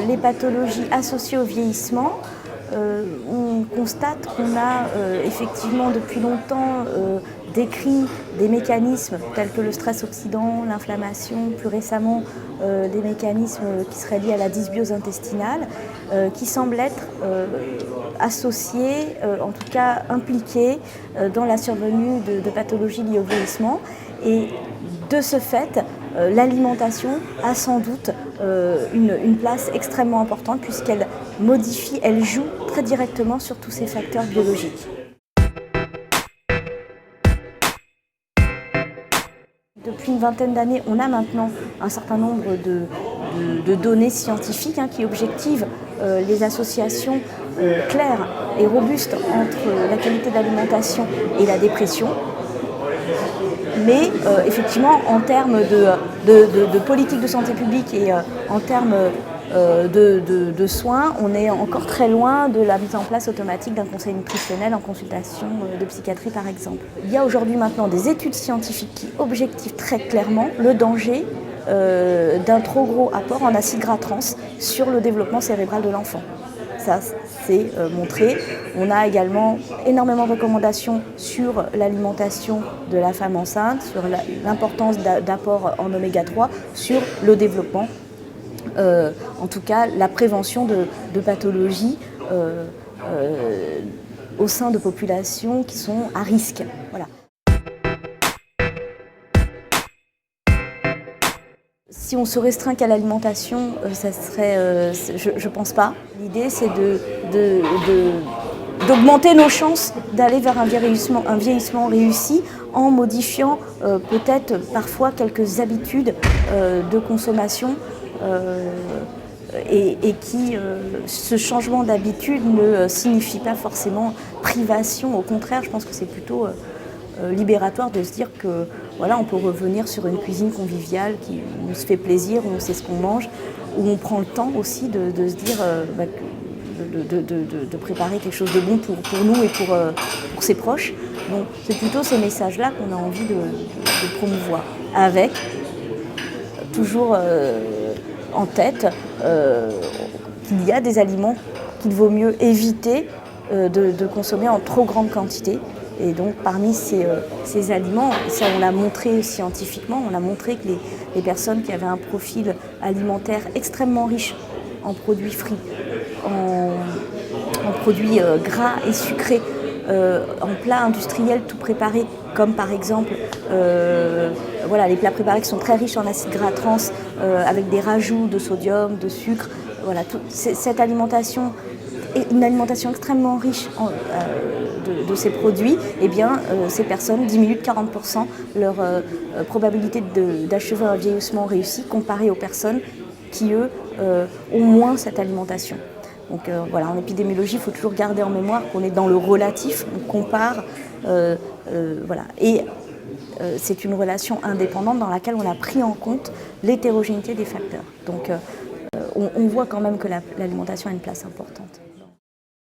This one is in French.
les pathologies associées au vieillissement, on constate qu'on a effectivement depuis longtemps décrit des mécanismes tels que le stress oxydant, l'inflammation, plus récemment des mécanismes qui seraient liés à la dysbiose intestinale, qui semblent être associés, en tout cas impliqués dans la survenue de pathologies liées au vieillissement. Et de ce fait, l'alimentation a sans doute une place extrêmement importante puisqu'elle modifie, elle joue très directement sur tous ces facteurs biologiques. Depuis une vingtaine d'années, on a maintenant un certain nombre de données scientifiques qui objectivent les associations claires et robustes entre la qualité d'alimentation et la dépression. Mais effectivement, en termes de politique de santé publique et en termes de soins, on est encore très loin de la mise en place automatique d'un conseil nutritionnel en consultation de psychiatrie par exemple. Il y a aujourd'hui maintenant des études scientifiques qui objectivent très clairement le danger d'un trop gros apport en acides gras trans sur le développement cérébral de l'enfant. Ça, c'est montré. On a également énormément de recommandations sur l'alimentation de la femme enceinte, sur l'importance d'apport en oméga 3, sur le développement, en tout cas la prévention de pathologies au sein de populations qui sont à risque. Voilà. Si on se restreint qu'à l'alimentation, ça serait, je pense pas. L'idée, c'est d'augmenter nos chances d'aller vers un vieillissement réussi en modifiant peut-être parfois quelques habitudes de consommation et qui, ce changement d'habitude ne signifie pas forcément privation. Au contraire, je pense que c'est plutôt libératoire de se dire que voilà, on peut revenir sur une cuisine conviviale qui nous fait plaisir, où on sait ce qu'on mange, où on prend le temps aussi de se dire de préparer quelque chose de bon pour nous et pour ses proches. Donc c'est plutôt ces messages-là qu'on a envie de promouvoir, avec toujours en tête qu'il y a des aliments qu'il vaut mieux éviter de consommer en trop grande quantité. Et donc parmi ces aliments, ça on l'a montré scientifiquement, on a montré que les personnes qui avaient un profil alimentaire extrêmement riche en produits frits, en produits gras et sucrés, en plats industriels tout préparés, comme par exemple voilà, les plats préparés qui sont très riches en acides gras trans, avec des rajouts de sodium, de sucre, voilà, cette alimentation est une alimentation extrêmement riche de ces produits, eh bien, ces personnes diminuent de 40% leur probabilité d'achever un vieillissement réussi comparé aux personnes qui, eux, ont moins cette alimentation. Donc voilà, en épidémiologie, il faut toujours garder en mémoire qu'on est dans le relatif, on compare, voilà. Et c'est une relation indépendante dans laquelle on a pris en compte l'hétérogénéité des facteurs. Donc on voit quand même que l'alimentation a une place importante.